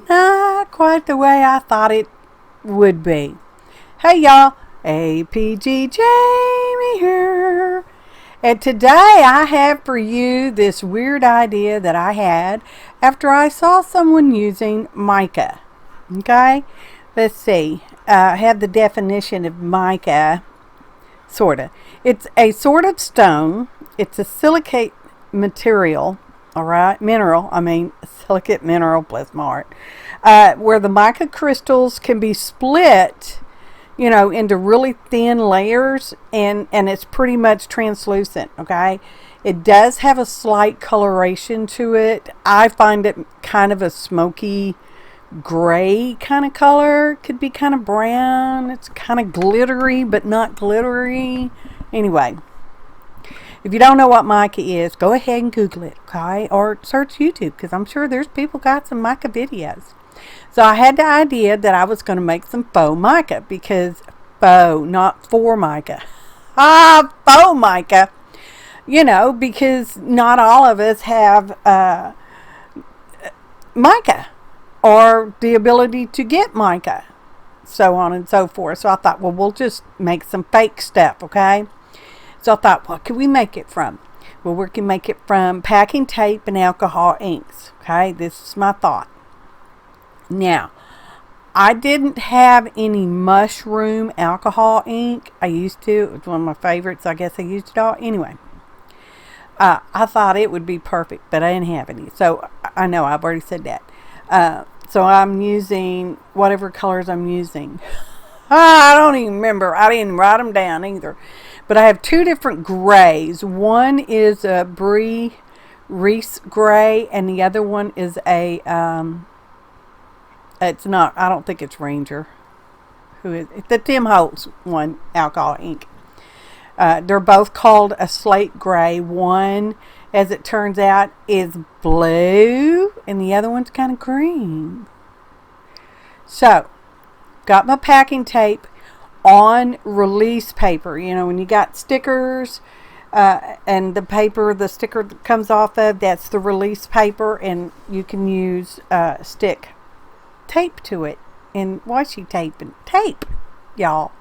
not quite the way I thought it would be. Hey y'all, APG Jamie here. And today I have for you this weird idea that I had after I saw someone using mica. Okay, let's see. I have the definition of mica, sorta. It's a sort of stone. It's a silicate material, alright, silicate mineral, bless my heart, where the mica crystals can be split, into really thin layers, and it's pretty much translucent, okay? It does have a slight coloration to it. I find it kind of a smoky gray kind of color. Could be kind of brown. It's kind of glittery, but not glittery. Anyway, if you don't know what mica is, go ahead and Google it, okay? Or search YouTube, because I'm sure there's people got some mica videos. So I had the idea that I was going to make some faux mica, because faux, not for mica. Faux mica. Because not all of us have mica or the ability to get mica, so on and so forth. So I thought, well, we'll just make some fake stuff, okay? So I thought, what can we make it from? Well, we can make it from packing tape and alcohol inks, okay? This is my thought. Now, I didn't have any mushroom alcohol ink. I used to. It was one of my favorites. I guess I used it all. Anyway, I thought it would be perfect, but I didn't have any. So I know I've already said that. So I'm using whatever colors I'm using. I don't even remember. I didn't write them down either. But I have two different grays. One is a Brie Reese gray, and the other one is a it's not, I don't think it's Ranger. It's the Tim Holtz one, alcohol ink. They're both called a slate gray. One, as it turns out, is blue, and the other one's kind of green. So, got my packing tape on release paper. When you got stickers, and the sticker that comes off of, that's the release paper, and you can use stick tape to it and washi tape, y'all,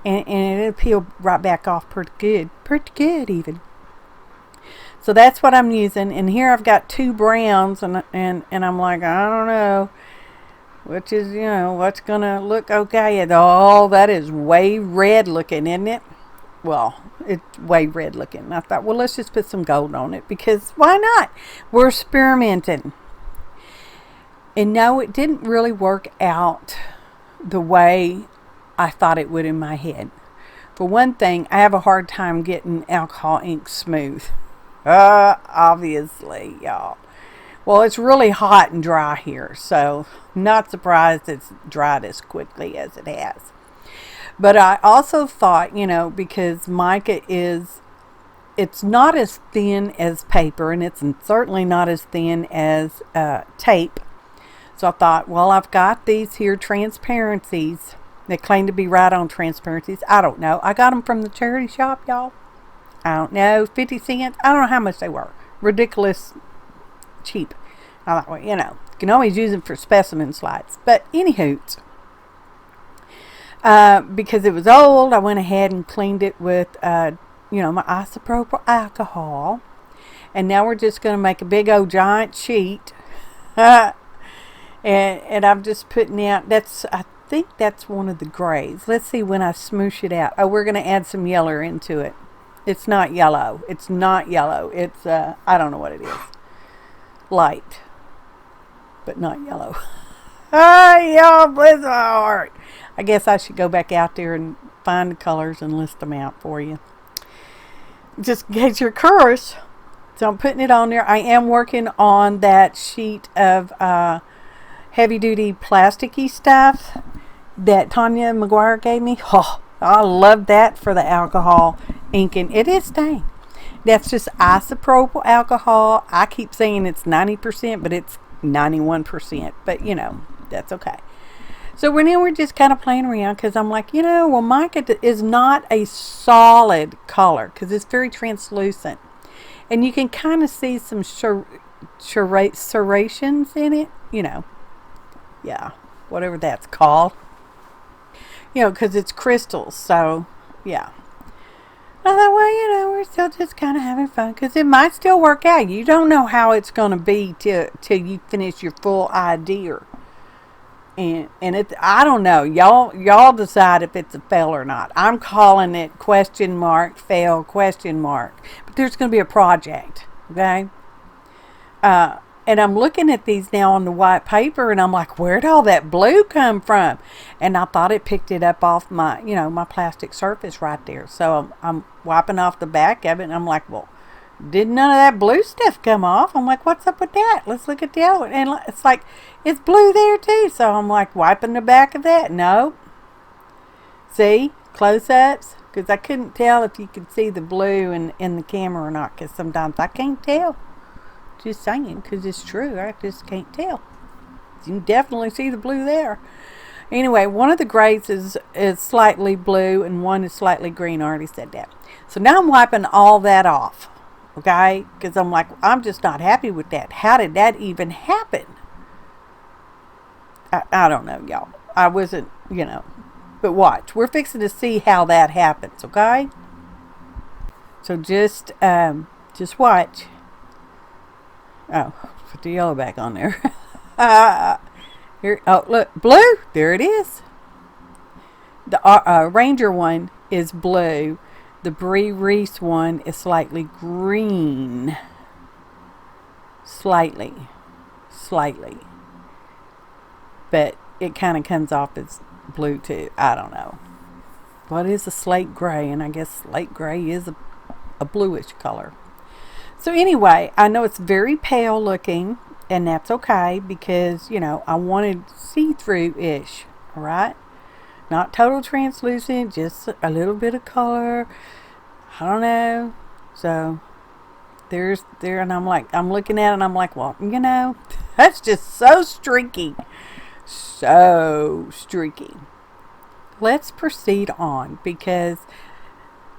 and it'll peel right back off pretty good even. So that's what I'm using, and here I've got two browns, and I'm like, I don't know which is what's gonna look okay. That is way red looking, isn't it? Well, it's way red looking. I thought, well, let's just put some gold on it, because why not? We're experimenting. And no, it didn't really work out the way I thought it would in my head. For one thing, I have a hard time getting alcohol ink smooth. Obviously, y'all. Well, it's really hot and dry here, so not surprised it's dried as quickly as it has. But I also thought, because mica it's not as thin as paper, and it's certainly not as thin as tape. So I thought, well, I've got these here transparencies. They claim to be right on transparencies. I don't know. I got them from the charity shop, y'all. I don't know, 50 cents. I don't know how much they were. Ridiculous cheap. I thought, well, you can always use them for specimen slides. But anywho, because it was old, I went ahead and cleaned it with, my isopropyl alcohol. And now we're just going to make a big old giant sheet. And I'm just putting out, I think that's one of the grays. Let's see when I smoosh it out. Oh, we're going to add some yellow into it. It's not yellow. It's I don't know what it is. Light, but not yellow. Y'all, bless my heart. I guess I should go back out there and find the colors and list them out for you, just in case you're curious. So I'm putting it on there. I am working on that sheet of heavy duty plasticky stuff that Tanya McGuire gave me. Oh, I love that for the alcohol inking. It is stained. That's just isopropyl alcohol. I keep saying it's 90%, but it's 91%. But that's okay. So we're just kind of playing around, because I'm like, well, mica is not a solid color, because it's very translucent, and you can kind of see some serrations in it. Yeah, whatever that's called. You know, because it's crystals. So, yeah. I thought, well, you know, we're still just kind of having fun because it might still work out. You don't know how it's going to be till you finish your full idea. And it, I don't know. Y'all decide if it's a fail or not. I'm calling it question mark, fail, question mark. But there's going to be a project, okay? And I'm looking at these now on the white paper, and I'm like, where'd all that blue come from? And I thought it picked it up off my, you know, my plastic surface right there. So I'm wiping off the back of it, and I'm like, well, did none of that blue stuff come off? I'm like, what's up with that? Let's look at the other one. And it's like, it's blue there too. So I'm like, wiping the back of that. No. See? Close-ups. Because I couldn't tell if you could see the blue in the camera or not. Because sometimes I can't tell. Just saying. Because it's true. I just can't tell. You can definitely see the blue there. Anyway, one of the grays is slightly blue and one is slightly green. I already said that. So now I'm wiping all that off. Okay, because I'm like, I'm just not happy with that. How did that even happen? I don't know, y'all. I wasn't, you know. But watch. We're fixing to see how that happens, okay? So just watch. Oh, put the yellow back on there. Here, oh, look, blue. There it is. The Ranger one is blue. The Brie Reese one is slightly green. Slightly. But it kind of comes off as blue too. I don't know. What is a slate gray? And I guess slate gray is a bluish color. So anyway, I know it's very pale looking. And that's okay because, you know, I wanted see-through-ish. Alright? Not total translucent, just a little bit of color. I don't know. So, there, and I'm looking at it and I'm like, well, you know, that's just so streaky. So streaky. Let's proceed on because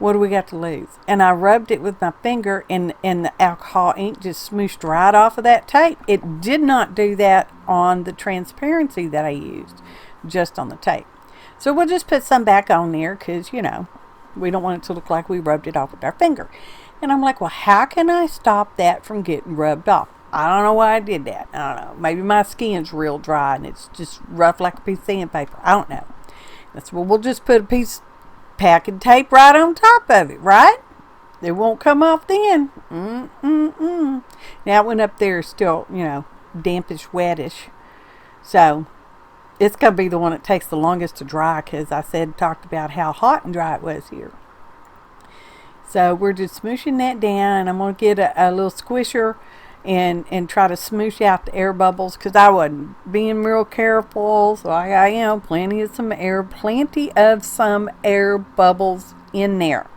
what do we got to lose? And I rubbed it with my finger and the alcohol ink just smooshed right off of that tape. It did not do that on the transparency that I used, just on the tape. So we'll just put some back on there because, you know, we don't want it to look like we rubbed it off with our finger. And I'm like, well, how can I stop that from getting rubbed off? I don't know why I did that. I don't know. Maybe my skin's real dry and it's just rough like a piece of sandpaper. I don't know. That's well, we'll just put a piece of packing tape right on top of it, right? It won't come off then. Now it went up there still, you know, dampish, wettish. So it's going to be the one that takes the longest to dry because I talked about how hot and dry it was here. So we're just smooshing that down and I'm going to get a little squisher and try to smoosh out the air bubbles because I wasn't being real careful. So I am plenty of some air bubbles in there.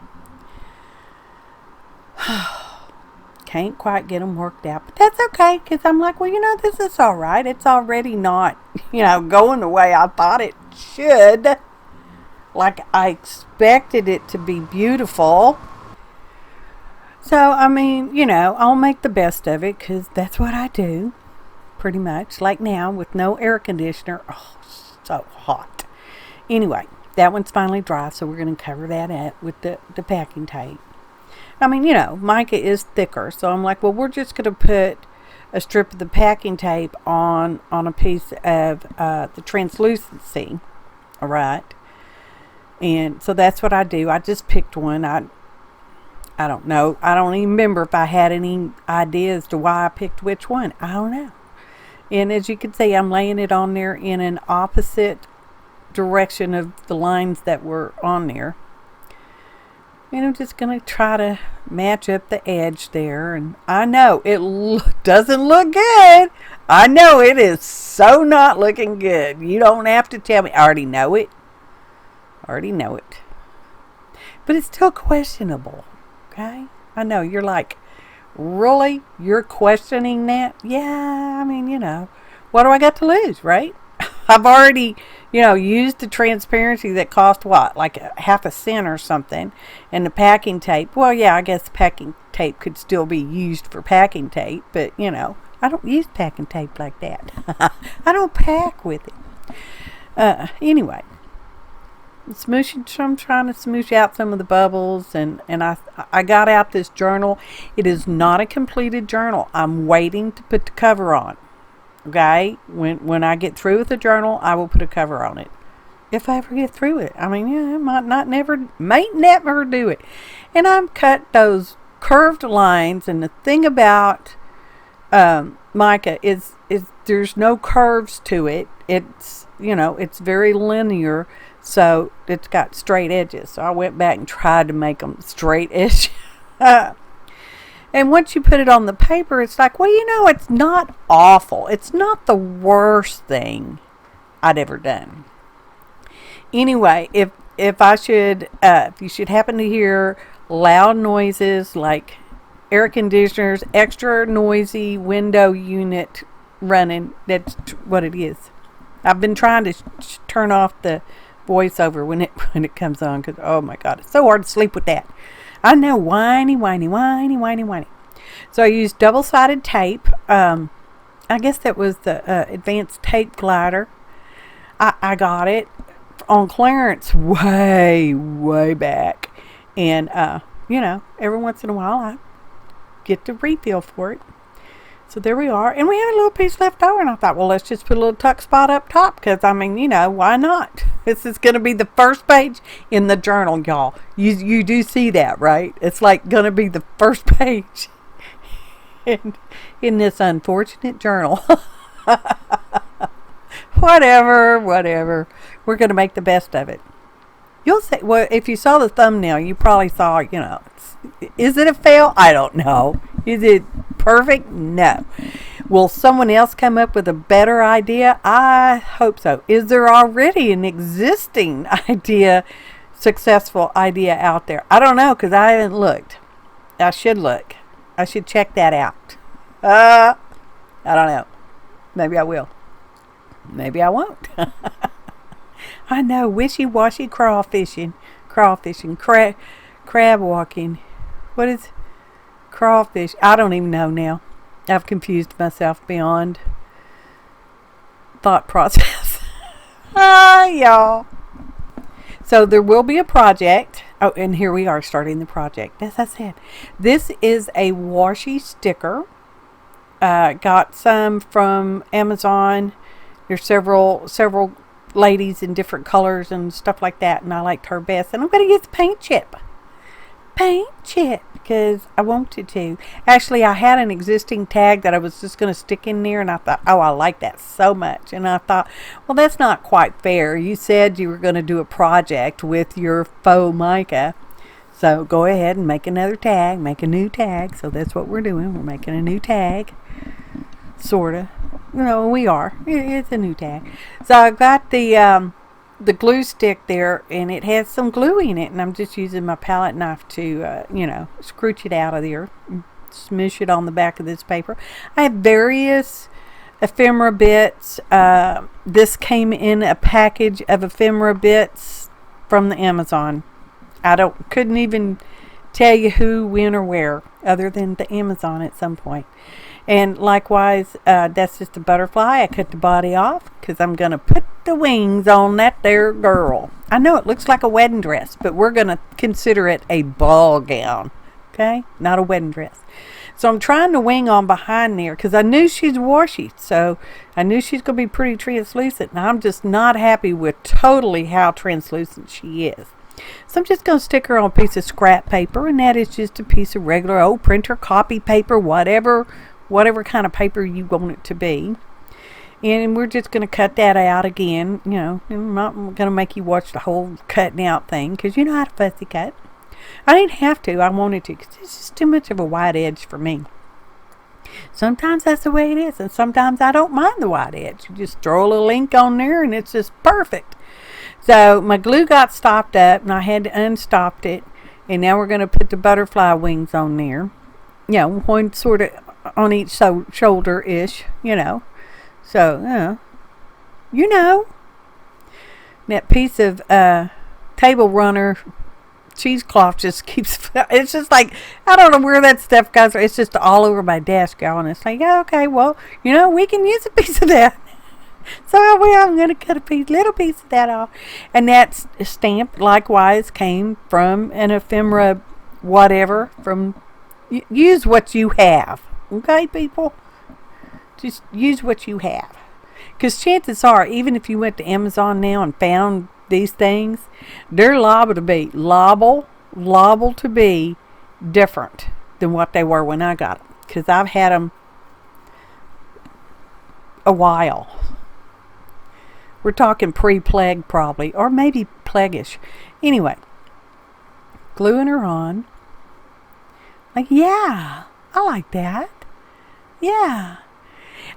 Can't quite get them worked out, but that's okay because I'm like, well, you know, this is all right. It's already not, you know, going the way I thought it should. Like I expected it to be beautiful. So, I mean, you know, I'll make the best of it because that's what I do, pretty much. Like now with no air conditioner. Oh, so hot. Anyway, that one's finally dry, so we're going to cover that up with the packing tape. I mean, you know, mica is thicker, so I'm like, well, we're just going to put a strip of the packing tape on a piece of the translucency, all right? And so that's what I do. I just picked one. I don't know. I don't even remember if I had any ideas to why I picked which one. I don't know. And as you can see, I'm laying it on there in an opposite direction of the lines that were on there. And I'm just going to try to match up the edge there. And I know it doesn't look good. I know it is so not looking good. You don't have to tell me. I already know it. But it's still questionable. Okay? I know. You're like, really? You're questioning that? Yeah, I mean, you know. What do I got to lose, right? I've already, you know, used the transparency that cost what? Like half a cent or something. And the packing tape. Well, yeah, I guess packing tape could still be used for packing tape. But, you know, I don't use packing tape like that. I don't pack with it. Anyway, I'm trying to smoosh out some of the bubbles, and I got out this journal. It is not a completed journal. I'm waiting to put the cover on. Okay, when I get through with the journal, I will put a cover on it. If I ever get through it, I mean, yeah, I might never do it. And I've cut those curved lines, and the thing about mica is there's no curves to it. It's it's very linear. So it's got straight edges. So I went back and tried to make them straight edge. And once you put it on the paper, it's like, well, it's not awful. It's not the worst thing I'd ever done. Anyway, if you should happen to hear loud noises like air conditioners, extra noisy window unit running, that's what it is. I've been trying to turn off the voiceover when it comes on, because oh my god, it's so hard to sleep with that. I know, whiny. So I used double-sided tape. I guess that was the advanced tape glider. I got it on clearance way back, and every once in a while I get the refill for it. So there we are, and we had a little piece left over, and I thought, well, let's just put a little tuck spot up top, because I mean, why not? This is going to be the first page in the journal, y'all. You do see that, right? It's like going to be the first page in this unfortunate journal. Whatever. We're going to make the best of it. You'll say, well, if you saw the thumbnail, you probably saw, is it a fail? I don't know. Is it perfect? No. Will someone else come up with a better idea? I hope so. Is there already an existing successful idea out there? I don't know, because I haven't looked. I should look. I should check that out. I don't know. Maybe I will. Maybe I won't. I know, wishy-washy crawfishing, crab walking. What is crawfish? I don't even know now. I've confused myself beyond thought process. Y'all. So there will be a project. Oh, and here we are starting the project. As I said, this is a washi sticker. Got some from Amazon. There's several ladies in different colors and stuff like that, and I liked her best. And I'm going to use paint chip. Because I wanted to. Actually, I had an existing tag that I was just going to stick in there, and I thought, oh, I like that so much. And I thought, well, that's not quite fair. You said you were going to do a project with your faux mica, so go ahead and make another tag, make a new tag. So that's what we're doing. We're making a new tag, sort of. We are. It's a new tag. So I've got the glue stick there, and it has some glue in it, and I'm just using my palette knife to scrooge it out of there, smoosh it on the back of this paper. I have various ephemera bits. This came in a package of ephemera bits from the Amazon. Couldn't even tell you who, when, or where, other than the Amazon at some point. And likewise, that's just a butterfly. I cut the body off because I'm going to put the wings on that there girl. I know it looks like a wedding dress, but we're going to consider it a ball gown. Okay? Not a wedding dress. So I'm trying to wing on behind there because I knew she's washi. So I knew she's going to be pretty translucent. And I'm just not happy with totally how translucent she is. So I'm just going to stick her on a piece of scrap paper. And that is just a piece of regular old printer, copy paper, whatever kind of paper you want it to be. And we're just going to cut that out again. I'm not going to make you watch the whole cutting out thing, because you know how to fussy cut. I didn't have to. I wanted to, because it's just too much of a wide edge for me. Sometimes that's the way it is, and sometimes I don't mind the wide edge. You just throw a little ink on there, and it's just perfect. So my glue got stopped up, and I had to unstop it. And now we're going to put the butterfly wings on there. One sort of on each shoulder-ish, So, that piece of table runner cheesecloth just keeps, it's just like, I don't know where that stuff goes. It's just all over my desk, y'all. And it's like, yeah, okay, well, we can use a piece of that. So I'm going to cut a little piece of that off. And that stamp, likewise, came from an ephemera, whatever, use what you have. Okay, people? Just use what you have. Because chances are, even if you went to Amazon now and found these things, they're liable to be different than what they were when I got them. Because I've had them a while. We're talking pre-plague probably, or maybe plaguish. Anyway, gluing her on. Like, yeah, I like that. Yeah.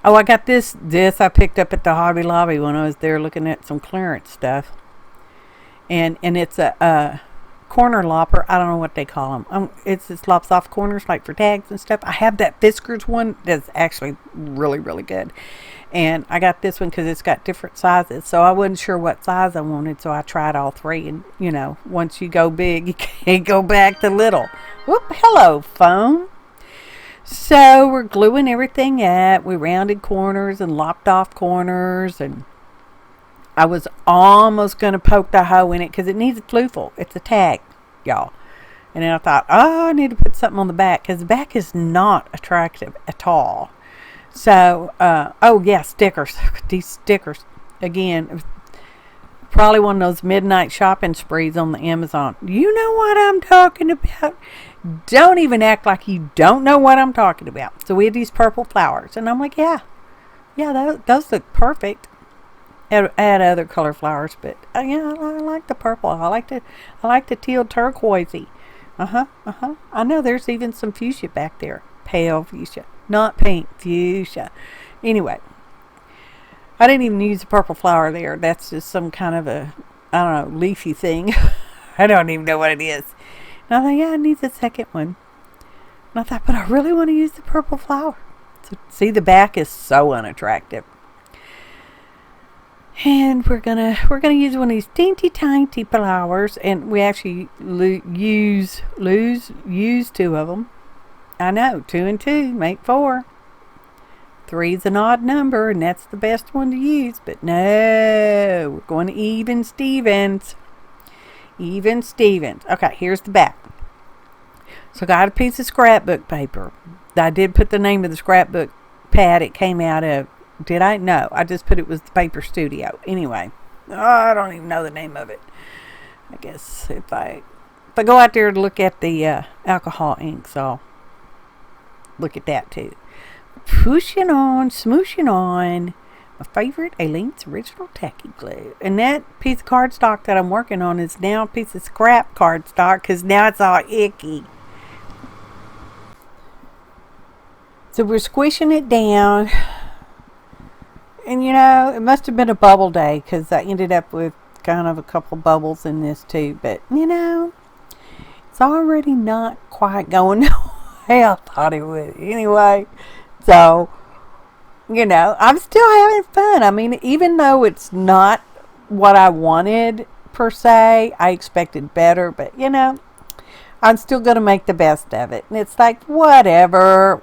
Oh, I got this I picked up at the Hobby Lobby when I was there looking at some clearance stuff. And it's a corner lopper. I don't know what they call them. It lops off corners like for tags and stuff. I have that Fiskars one that's actually really, really good. And I got this one because it's got different sizes. So I wasn't sure what size I wanted. So I tried all three. And, once you go big, you can't go back to little. Whoop, hello, phone. So we're gluing everything up. We rounded corners and lopped off corners. And I was almost going to poke the hole in it because it needs a floofle. It's a tag, y'all. And then I thought, I need to put something on the back because the back is not attractive at all. So, stickers. These stickers. Again, probably one of those midnight shopping sprees on the Amazon. You know what I'm talking about? Don't even act like you don't know what I'm talking about. So we had these purple flowers. And I'm like, yeah, those look perfect. I had other color flowers, but I like the purple. I like the teal turquoisey. I know there's even some fuchsia back there. Pale fuchsia. Not pink, fuchsia. Anyway, I didn't even use the purple flower there. That's just some kind of a, I don't know, leafy thing. I don't even know what it is. And I thought, yeah, I need the second one. And I thought, but I really want to use the purple flower. So, see, the back is so unattractive. And we're gonna use one of these teeny tiny flowers, and we actually use two of them. I know, 2 and 2 make 4. 3's an odd number, and that's the best one to use. But no, we're going to even Stevens. Even Stevens. Okay, here's the back. So I got a piece of scrapbook paper. I did put the name of the scrapbook pad it came out of. Did I? No, I just put it was the Paper Studio. Anyway, I don't even know the name of it. I guess if I go out there to look at the alcohol ink, so look at that too. Pushing on, smooshing on. My favorite Aleene's Original Tacky Glue. And that piece of cardstock that I'm working on is now a piece of scrap cardstock because now it's all icky. So we're squishing it down. And it must have been a bubble day because I ended up with kind of a couple bubbles in this too. But, it's already not quite going the way I thought it would. Anyway, so, I'm still having fun. I mean, even though it's not what I wanted per se, I expected better. But, I'm still going to make the best of it. And it's like, whatever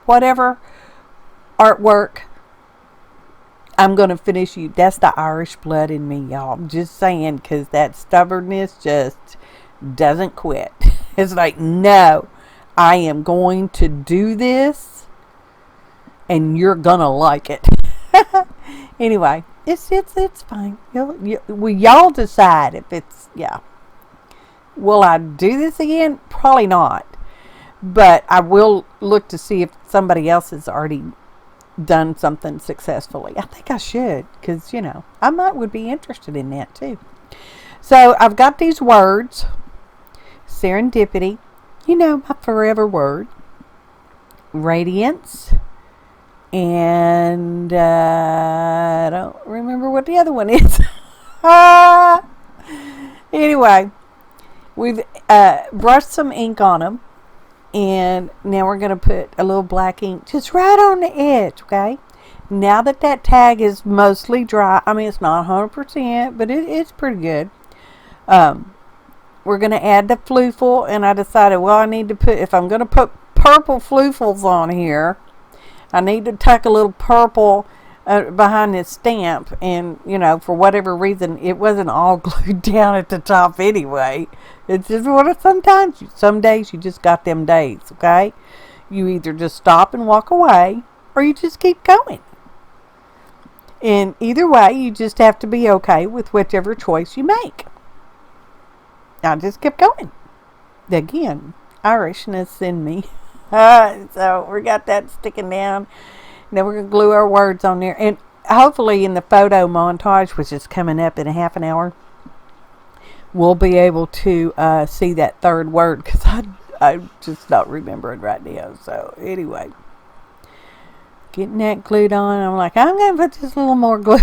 artwork I'm going to finish you. That's the Irish blood in me, y'all. I'm just saying, because that stubbornness just doesn't quit. It's like, no, I am going to do this, and you're going to like it. Anyway, it's fine. Y'all decide if it's, yeah. Will I do this again? Probably not. But I will look to see if somebody else has already done something successfully. I think I should, because I would be interested in that too. So I've got these words: serendipity, my forever word, radiance, and I don't remember what the other one is. Anyway, we've brushed some ink on them. And now we're going to put a little black ink just right on the edge, okay? Now that tag is mostly dry, I mean, it's not 100%, but it's pretty good. we're going to add the floofle, and I decided, well, I need to put, if I'm going to put purple floofles on here, I need to tuck a little purple behind this stamp, and you know, for whatever reason, it wasn't all glued down at the top anyway. It's just what sometimes, some days you just got them days, okay? You either just stop and walk away, or you just keep going. And either way, you just have to be okay with whichever choice you make. I just kept going. Again, Irishness in me. So we got that sticking down. Then we're going to glue our words on there. And hopefully in the photo montage, which is coming up in a half an hour, we'll be able to see that third word. Because I'm just not remembering right now. So anyway, getting that glued on. I'm like, I'm going to put just a little more glue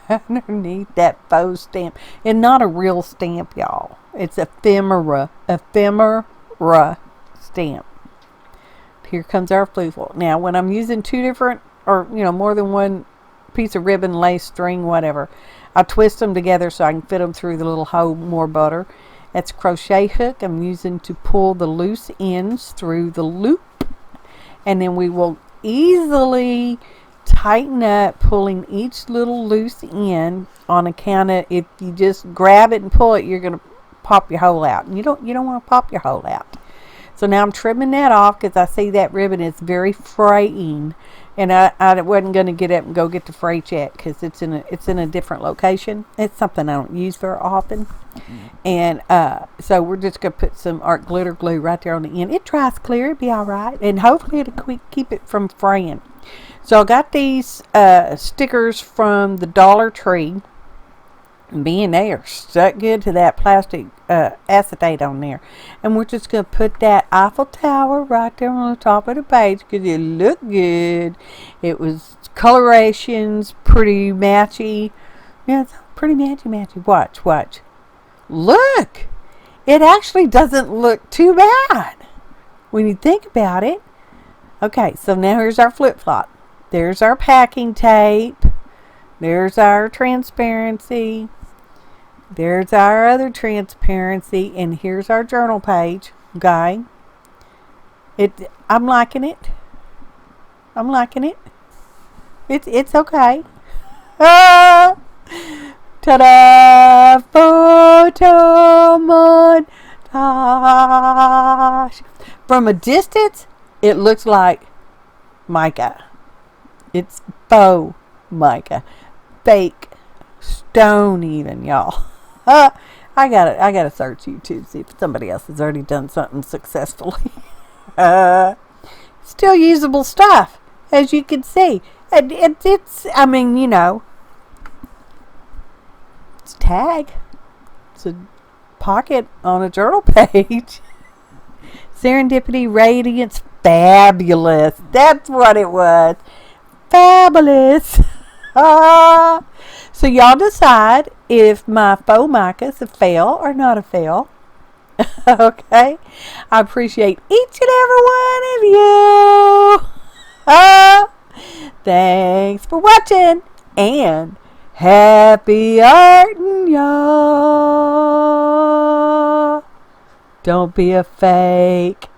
underneath that faux stamp. And not a real stamp, y'all. It's ephemera stamp. Here comes our floofle. Now, when I'm using two different, or you know, more than one piece of ribbon, lace, string, whatever, I twist them together so I can fit them through the little hole more better. That's a crochet hook I'm using to pull the loose ends through the loop, and then we will easily tighten up, pulling each little loose end on account of, if you just grab it and pull it, you're going to pop your hole out, and you don't want to pop your hole out. So now I'm trimming that off because I see that ribbon is very fraying, and I wasn't going to get up and go get the fray check because it's in a different location. It's something I don't use very often, and so we're just going to put some art glitter glue right there on the end. It dries clear, it'll be all right, and hopefully it'll keep it from fraying. So I got these stickers from the Dollar Tree. Being they are stuck good to that plastic acetate on there, and we're just going to put that Eiffel Tower right there on the top of the page because it looked good. It was colorations, pretty matchy. Yeah, it's pretty matchy. Watch. Look, it actually doesn't look too bad when you think about it. Okay, so now here's our flip-flop. There's our packing tape. There's our transparency. There's our other transparency. And here's our journal page. Okay. I'm liking it. It's okay. Ah! Ta-da! Photo montage. From a distance, it looks like mica. It's faux mica. Fake stone even, y'all. I gotta search YouTube, see if somebody else has already done something successfully. Still usable stuff, as you can see. It's I mean, you know, it's a tag. It's a pocket on a journal page. Serendipity, radiance, fabulous. That's what it was. Fabulous. So y'all decide if my faux mica is a fail or not a fail. Okay. I appreciate each and every one of you. Thanks for watching, and happy arting, y'all. Don't be a fake.